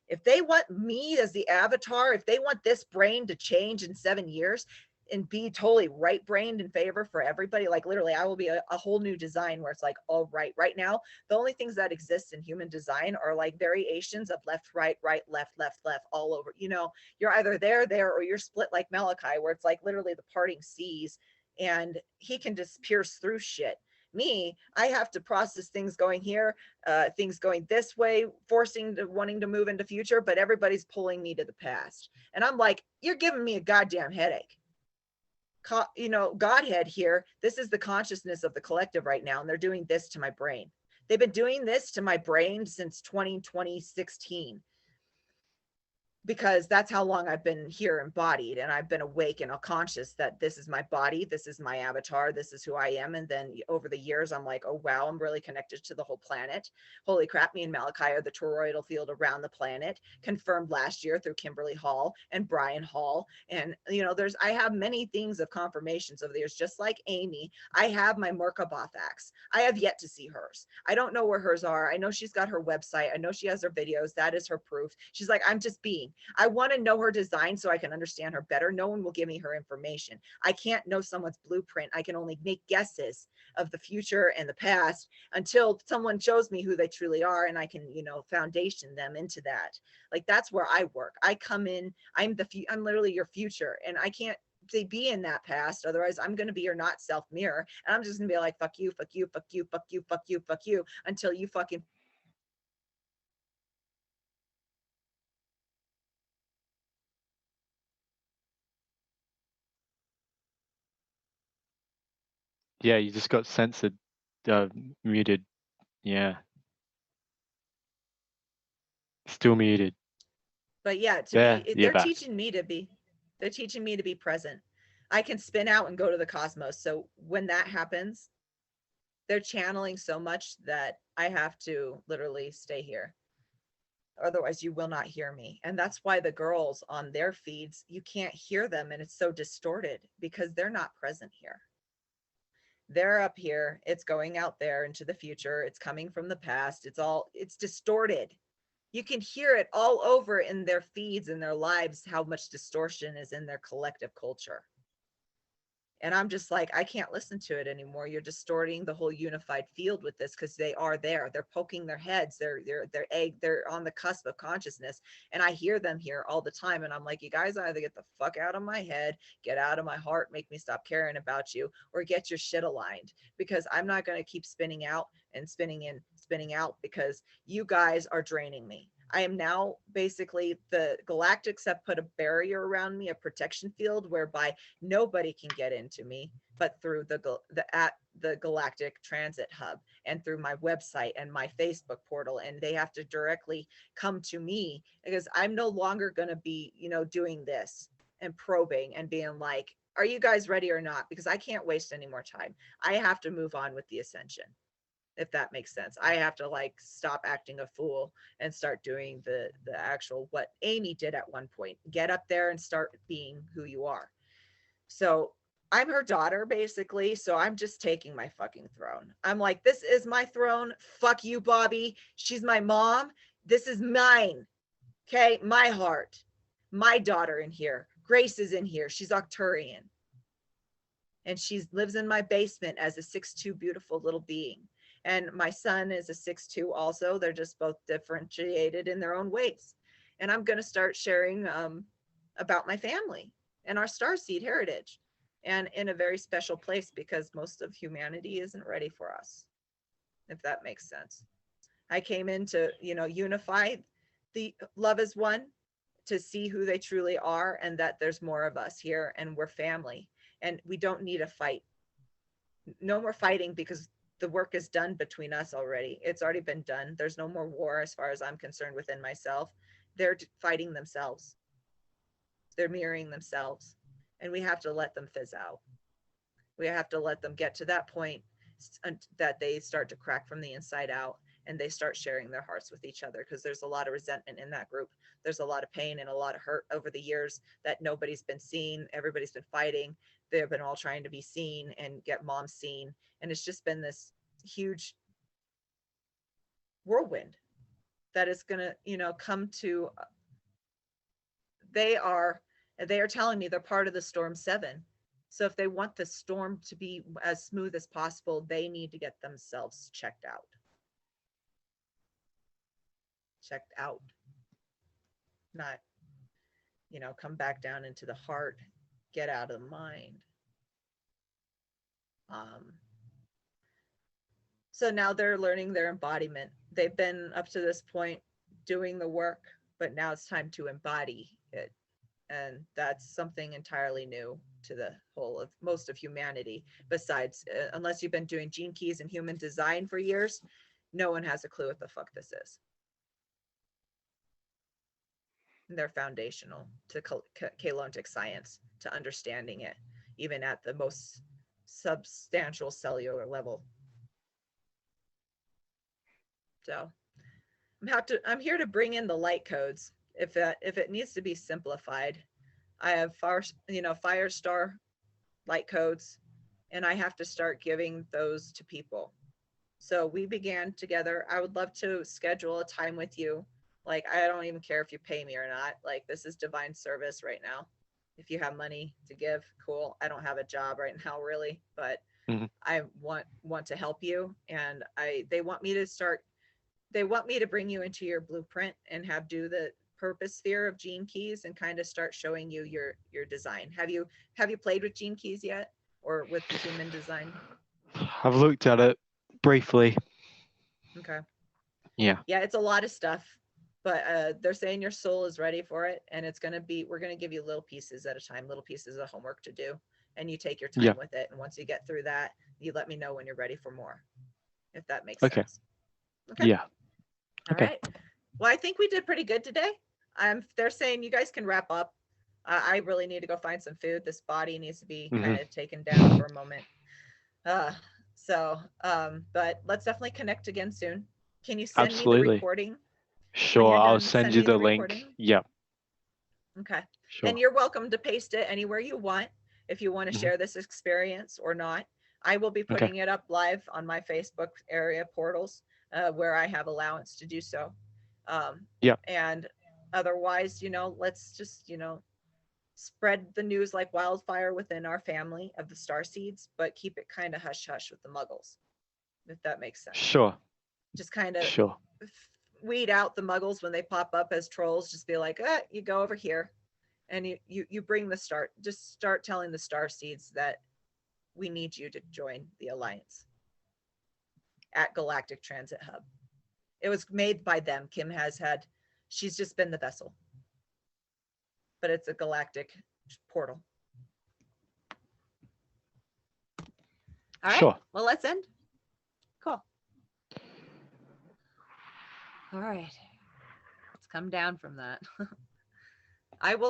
If they want me as the avatar, if they want this brain to change in 7 years and be totally right brained in favor for everybody, like literally I will be a whole new design where it's like, all right now the only things that exist in human design are like variations of left, right, left all over. You're either there or you're split like Malachi, where it's like literally the parting seas, and he can just pierce through shit. Me, I have to process things going here, things going this way, wanting to move into future, but everybody's pulling me to the past, and I'm like, you're giving me a goddamn headache. Godhead here, this is the consciousness of the collective right now, and they're doing this to my brain. They've been doing this to my brain since 2016, because that's how long I've been here embodied, and I've been awake and conscious that this is my body, this is my avatar, this is who I am. And then over the years, I'm like, oh wow, I'm really connected to the whole planet. Holy crap, me and Malachi are the toroidal field around the planet, confirmed last year through Kimberly Hall and Brian Hall. And I have many things of confirmations of theirs, just like Amy. I have my Moyrah Bothax. I have yet to see hers. I don't know where hers are. I know she's got her website. I know she has her videos. That is her proof. She's like, I'm just being. I want to know her design so I can understand her better. No one will give me her information. I can't know someone's blueprint. I can only make guesses of the future and the past until someone shows me who they truly are, and I can, foundation them into that. Like, that's where I work. I come in, I'm literally your future, and I can't be in that past. Otherwise, I'm going to be your not self mirror, and I'm just going to be like, fuck you, fuck you, fuck you, fuck you, fuck you, fuck you, until you fucking Yeah, you just got censored, muted. Yeah. Still muted. But yeah, There, you're they're back. teaching me to be present. I can spin out and go to the cosmos. So when that happens, they're channeling so much that I have to literally stay here. Otherwise, you will not hear me. And that's why the girls on their feeds, you can't hear them, and it's so distorted because they're not present here. They're up here, it's going out there into the future, it's coming from the past, it's distorted. You can hear it all over in their feeds and their lives, how much distortion is in their collective culture. And I'm just like, I can't listen to it anymore. You're distorting the whole unified field with this, because they are there. They're poking their heads. They're on the cusp of consciousness. And I hear them here all the time. And I'm like, you guys either get the fuck out of my head, get out of my heart, make me stop caring about you, or get your shit aligned, because I'm not going to keep spinning out and spinning in, spinning out, because you guys are draining me. I am now basically, the Galactics have put a barrier around me, a protection field, whereby nobody can get into me but through the Galactic Transit Hub and through my website and my Facebook portal. And they have to directly come to me, because I'm no longer going to be, doing this and probing and being like, are you guys ready or not? Because I can't waste any more time. I have to move on with the ascension, if that makes sense. I have to like stop acting a fool and start doing the actual, what Amy did at one point, get up there and start being who you are. So I'm her daughter, basically. So I'm just taking my fucking throne. I'm like, this is my throne. Fuck you, Bobby. She's my mom. This is mine. Okay. My heart, my daughter in here. Grace is in here. She's Octurian. And she lives in my basement as a 6'2" beautiful little being. And my son is a 6'2" also. They're just both differentiated in their own ways. And I'm going to start sharing about my family and our starseed heritage, and in a very special place, because most of humanity isn't ready for us, if that makes sense. I came in to, unify the love is one, to see who they truly are, and that there's more of us here and we're family, and we don't need a fight. No more fighting, because the work is done between us already. It's already been done. There's no more war as far as I'm concerned within myself. They're fighting themselves. They're mirroring themselves, and we have to let them fizz out. We have to let them get to that point that they start to crack from the inside out, and they start sharing their hearts with each other, because there's a lot of resentment in that group. There's a lot of pain and a lot of hurt over the years that nobody's been seen. Everybody's been fighting. They've been all trying to be seen and get mom seen. And it's just been this huge whirlwind that is going to, come to, they are telling me they're part of the Storm 7. So if they want the storm to be as smooth as possible, they need to get themselves checked out. Checked out. Not, come back down into the heart, get out of the mind. So now they're learning their embodiment. They've been up to this point doing the work, but now it's time to embody it. And that's something entirely new to the whole of most of humanity. Besides, unless you've been doing gene keys and human design for years, no one has a clue what the fuck this is. And they're foundational to Kalontic science, to understanding it, even at the most substantial cellular level. So I'm here to bring in the light codes. If it needs to be simplified, I have Firestar light codes, and I have to start giving those to people. So we began together. I would love to schedule a time with you. Like, I don't even care if you pay me or not. Like, this is divine service right now. If you have money to give, cool. I don't have a job right now, really, but I want to help you. And they want me to bring you into your blueprint and do the purpose sphere of gene keys and kind of start showing you your design. Have you played with gene keys yet, or with the human design? I've looked at it briefly. Okay. Yeah, it's a lot of stuff, but they're saying your soul is ready for it, and we're going to give you little pieces at a time, little pieces of homework to do, and you take your time with it. And once you get through that, you let me know when you're ready for more, if that makes sense. Okay. Yeah. All right. Well, I think we did pretty good today. They're saying you guys can wrap up. I really need to go find some food. This body needs to be kind of taken down for a moment. But let's definitely connect again soon. Can you send me the recording? Sure, I'll send you the link. Yeah. Okay. Sure. And you're welcome to paste it anywhere you want, if you want to share this experience or not. I will be putting it up live on my Facebook area portals, where I have allowance to do so. Yeah. And otherwise, let's just, spread the news like wildfire within our family of the Starseeds, but keep it kind of hush hush with the Muggles, if that makes sense. Sure. Just kind of Sure. weed out the Muggles when they pop up as trolls. Just be like, you go over here, and you bring just start telling the Starseeds that we need you to join the Alliance at Galactic Transit Hub. It was made by them. Kim she's just been the vessel, but it's a galactic portal. All right. Sure. Well, let's end. Cool. All right. Let's come down from that. I will